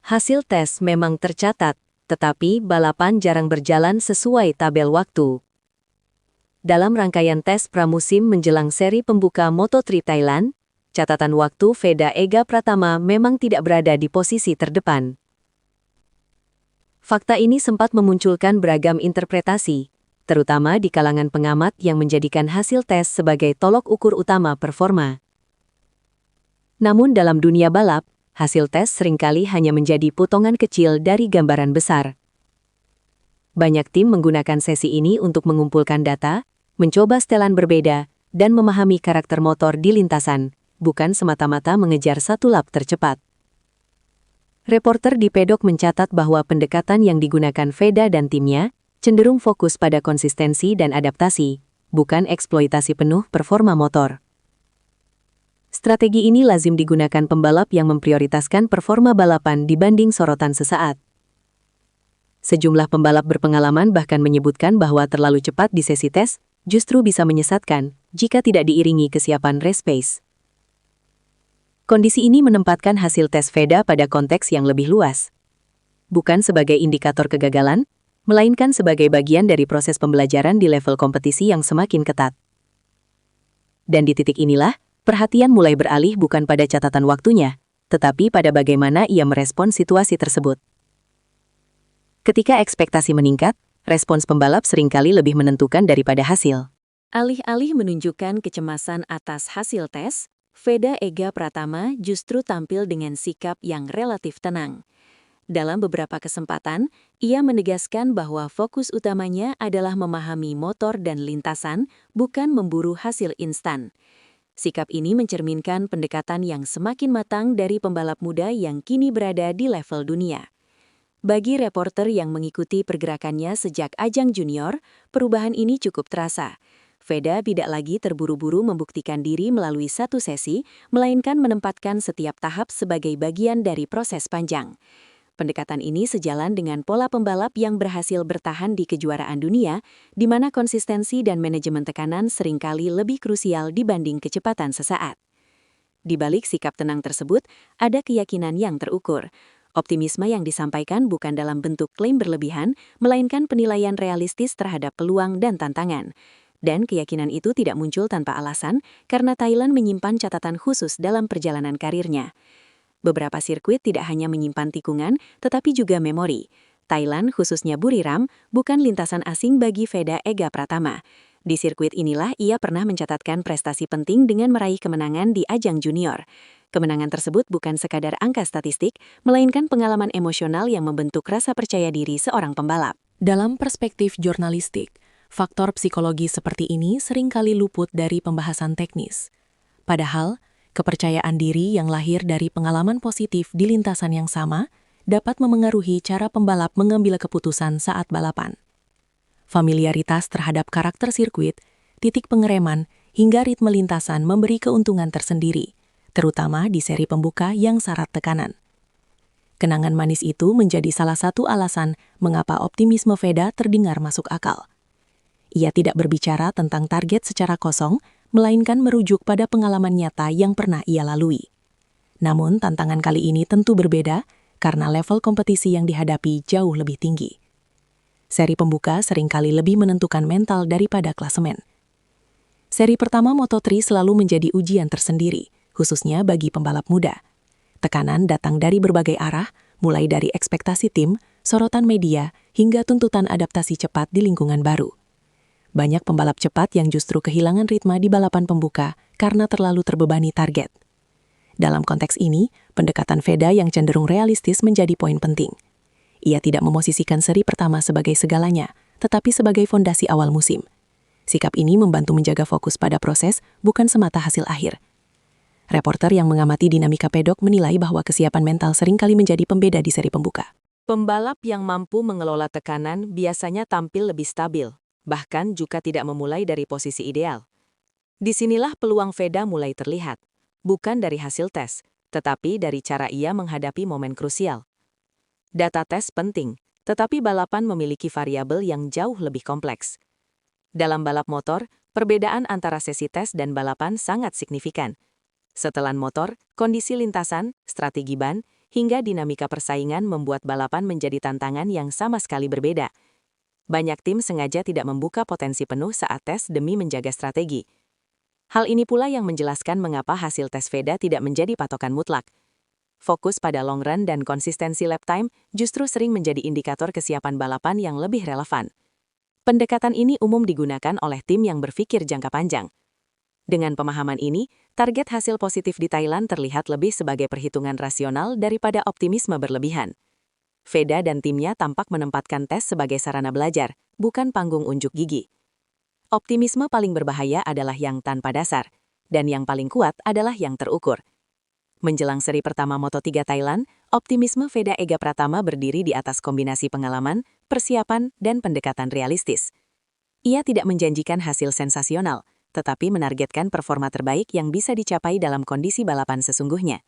Hasil tes memang tercatat, tetapi balapan jarang berjalan sesuai tabel waktu. Dalam rangkaian tes pramusim menjelang seri pembuka Moto3 Thailand, catatan waktu Veda Ega Pratama memang tidak berada di posisi terdepan. Fakta ini sempat memunculkan beragam interpretasi, terutama di kalangan pengamat yang menjadikan hasil tes sebagai tolok ukur utama performa. Namun dalam dunia balap, hasil tes seringkali hanya menjadi potongan kecil dari gambaran besar. Banyak tim menggunakan sesi ini untuk mengumpulkan data, mencoba setelan berbeda, dan memahami karakter motor di lintasan, bukan semata-mata mengejar satu lap tercepat. Reporter di pedok mencatat bahwa pendekatan yang digunakan Veda dan timnya cenderung fokus pada konsistensi dan adaptasi, bukan eksploitasi penuh performa motor. Strategi ini lazim digunakan pembalap yang memprioritaskan performa balapan dibanding sorotan sesaat. Sejumlah pembalap berpengalaman bahkan menyebutkan bahwa terlalu cepat di sesi tes justru bisa menyesatkan jika tidak diiringi kesiapan race pace. Kondisi ini menempatkan hasil tes Veda pada konteks yang lebih luas. Bukan sebagai indikator kegagalan, melainkan sebagai bagian dari proses pembelajaran di level kompetisi yang semakin ketat. Dan di titik inilah, perhatian mulai beralih bukan pada catatan waktunya, tetapi pada bagaimana ia merespons situasi tersebut. Ketika ekspektasi meningkat, respons pembalap seringkali lebih menentukan daripada hasil. Alih-alih menunjukkan kecemasan atas hasil tes, Veda Ega Pratama justru tampil dengan sikap yang relatif tenang. Dalam beberapa kesempatan, ia menegaskan bahwa fokus utamanya adalah memahami motor dan lintasan, bukan memburu hasil instan. Sikap ini mencerminkan pendekatan yang semakin matang dari pembalap muda yang kini berada di level dunia. Bagi reporter yang mengikuti pergerakannya sejak ajang junior, perubahan ini cukup terasa. Veda tidak lagi terburu-buru membuktikan diri melalui satu sesi, melainkan menempatkan setiap tahap sebagai bagian dari proses panjang. Pendekatan ini sejalan dengan pola pembalap yang berhasil bertahan di kejuaraan dunia, di mana konsistensi dan manajemen tekanan seringkali lebih krusial dibanding kecepatan sesaat. Di balik sikap tenang tersebut, ada keyakinan yang terukur. Optimisme yang disampaikan bukan dalam bentuk klaim berlebihan, melainkan penilaian realistis terhadap peluang dan tantangan. Dan keyakinan itu tidak muncul tanpa alasan, karena Thailand menyimpan catatan khusus dalam perjalanan karirnya. Beberapa sirkuit tidak hanya menyimpan tikungan, tetapi juga memori. Thailand, khususnya Buriram, bukan lintasan asing bagi Veda Ega Pratama. Di sirkuit inilah ia pernah mencatatkan prestasi penting dengan meraih kemenangan di ajang junior. Kemenangan tersebut bukan sekadar angka statistik, melainkan pengalaman emosional yang membentuk rasa percaya diri seorang pembalap. Dalam perspektif jurnalistik, faktor psikologi seperti ini seringkali luput dari pembahasan teknis. Padahal, kepercayaan diri yang lahir dari pengalaman positif di lintasan yang sama dapat memengaruhi cara pembalap mengambil keputusan saat balapan. Familiaritas terhadap karakter sirkuit, titik pengereman, hingga ritme lintasan memberi keuntungan tersendiri, terutama di seri pembuka yang syarat tekanan. Kenangan manis itu menjadi salah satu alasan mengapa optimisme Veda terdengar masuk akal. Ia tidak berbicara tentang target secara kosong, melainkan merujuk pada pengalaman nyata yang pernah ia lalui. Namun, tantangan kali ini tentu berbeda karena level kompetisi yang dihadapi jauh lebih tinggi. Seri pembuka seringkali lebih menentukan mental daripada klasemen. Seri pertama Moto3 selalu menjadi ujian tersendiri, khususnya bagi pembalap muda. Tekanan datang dari berbagai arah, mulai dari ekspektasi tim, sorotan media, hingga tuntutan adaptasi cepat di lingkungan baru. Banyak pembalap cepat yang justru kehilangan ritme di balapan pembuka karena terlalu terbebani target. Dalam konteks ini, pendekatan Veda yang cenderung realistis menjadi poin penting. Ia tidak memosisikan seri pertama sebagai segalanya, tetapi sebagai fondasi awal musim. Sikap ini membantu menjaga fokus pada proses, bukan semata hasil akhir. Reporter yang mengamati dinamika pedok menilai bahwa kesiapan mental seringkali menjadi pembeda di seri pembuka. Pembalap yang mampu mengelola tekanan biasanya tampil lebih stabil, bahkan jika tidak memulai dari posisi ideal. Disinilah peluang Veda mulai terlihat, bukan dari hasil tes, tetapi dari cara ia menghadapi momen krusial. Data tes penting, tetapi balapan memiliki variabel yang jauh lebih kompleks. Dalam balap motor, perbedaan antara sesi tes dan balapan sangat signifikan. Setelan motor, kondisi lintasan, strategi ban, hingga dinamika persaingan membuat balapan menjadi tantangan yang sama sekali berbeda. Banyak tim sengaja tidak membuka potensi penuh saat tes demi menjaga strategi. Hal ini pula yang menjelaskan mengapa hasil tes VEDA tidak menjadi patokan mutlak. Fokus pada long run dan konsistensi lap time justru sering menjadi indikator kesiapan balapan yang lebih relevan. Pendekatan ini umum digunakan oleh tim yang berpikir jangka panjang. Dengan pemahaman ini, target hasil positif di Thailand terlihat lebih sebagai perhitungan rasional daripada optimisme berlebihan. VEDA dan timnya tampak menempatkan tes sebagai sarana belajar, bukan panggung unjuk gigi. Optimisme paling berbahaya adalah yang tanpa dasar, dan yang paling kuat adalah yang terukur. Menjelang seri pertama Moto3 Thailand, optimisme VEDA Ega Pratama berdiri di atas kombinasi pengalaman, persiapan, dan pendekatan realistis. Ia tidak menjanjikan hasil sensasional, tetapi menargetkan performa terbaik yang bisa dicapai dalam kondisi balapan sesungguhnya.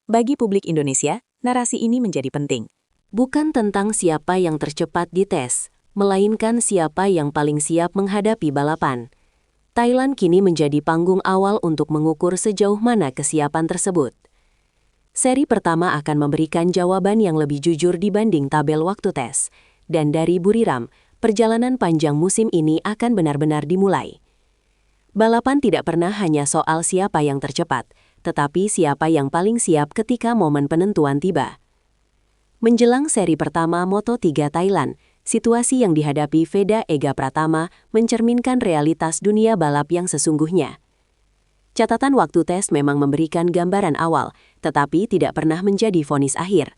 Bagi publik Indonesia, narasi ini menjadi penting. Bukan tentang siapa yang tercepat di tes, melainkan siapa yang paling siap menghadapi balapan. Thailand kini menjadi panggung awal untuk mengukur sejauh mana kesiapan tersebut. Seri pertama akan memberikan jawaban yang lebih jujur dibanding tabel waktu tes. Dan dari Buriram, perjalanan panjang musim ini akan benar-benar dimulai. Balapan tidak pernah hanya soal siapa yang tercepat, tetapi siapa yang paling siap ketika momen penentuan tiba. Menjelang seri pertama Moto3 Thailand, situasi yang dihadapi VEDA Ega Pratama mencerminkan realitas dunia balap yang sesungguhnya. Catatan waktu tes memang memberikan gambaran awal, tetapi tidak pernah menjadi vonis akhir.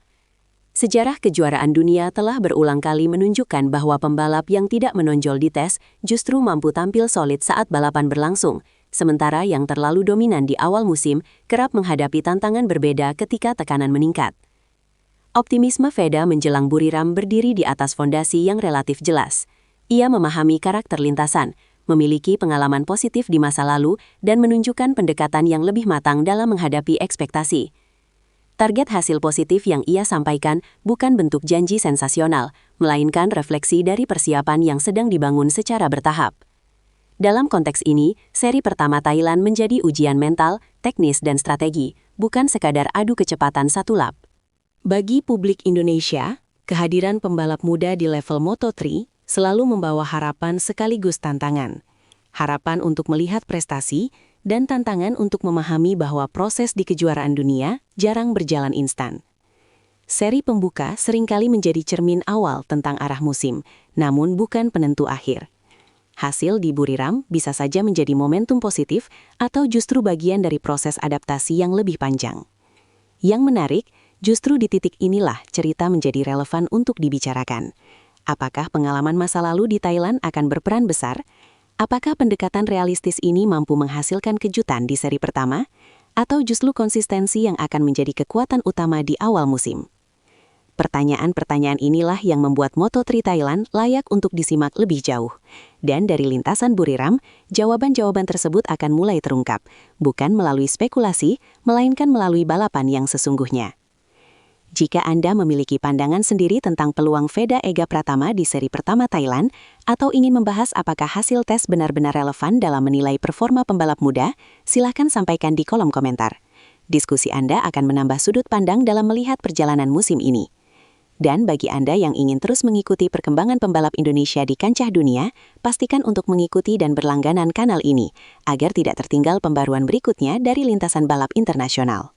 Sejarah kejuaraan dunia telah berulang kali menunjukkan bahwa pembalap yang tidak menonjol di tes justru mampu tampil solid saat balapan berlangsung, sementara yang terlalu dominan di awal musim kerap menghadapi tantangan berbeda ketika tekanan meningkat. Optimisme VEDA menjelang Buriram berdiri di atas fondasi yang relatif jelas. Ia memahami karakter lintasan, memiliki pengalaman positif di masa lalu, dan menunjukkan pendekatan yang lebih matang dalam menghadapi ekspektasi. Target hasil positif yang ia sampaikan bukan bentuk janji sensasional, melainkan refleksi dari persiapan yang sedang dibangun secara bertahap. Dalam konteks ini, seri pertama Thailand menjadi ujian mental, teknis dan strategi, bukan sekadar adu kecepatan satu lap. Bagi publik Indonesia, kehadiran pembalap muda di level Moto3 selalu membawa harapan sekaligus tantangan. Harapan untuk melihat prestasi, dan tantangan untuk memahami bahwa proses di kejuaraan dunia jarang berjalan instan. Seri pembuka seringkali menjadi cermin awal tentang arah musim, namun bukan penentu akhir. Hasil di Buriram bisa saja menjadi momentum positif atau justru bagian dari proses adaptasi yang lebih panjang. Yang menarik, justru di titik inilah cerita menjadi relevan untuk dibicarakan. Apakah pengalaman masa lalu di Thailand akan berperan besar? Apakah pendekatan realistis ini mampu menghasilkan kejutan di seri pertama, atau justru konsistensi yang akan menjadi kekuatan utama di awal musim? Pertanyaan-pertanyaan inilah yang membuat Moto3 Thailand layak untuk disimak lebih jauh. Dan dari lintasan Buriram, jawaban-jawaban tersebut akan mulai terungkap, bukan melalui spekulasi, melainkan melalui balapan yang sesungguhnya. Jika Anda memiliki pandangan sendiri tentang peluang VEDA Ega Pratama di seri pertama Thailand, atau ingin membahas apakah hasil tes benar-benar relevan dalam menilai performa pembalap muda, silakan sampaikan di kolom komentar. Diskusi Anda akan menambah sudut pandang dalam melihat perjalanan musim ini. Dan bagi Anda yang ingin terus mengikuti perkembangan pembalap Indonesia di kancah dunia, pastikan untuk mengikuti dan berlangganan kanal ini, agar tidak tertinggal pembaruan berikutnya dari lintasan balap internasional.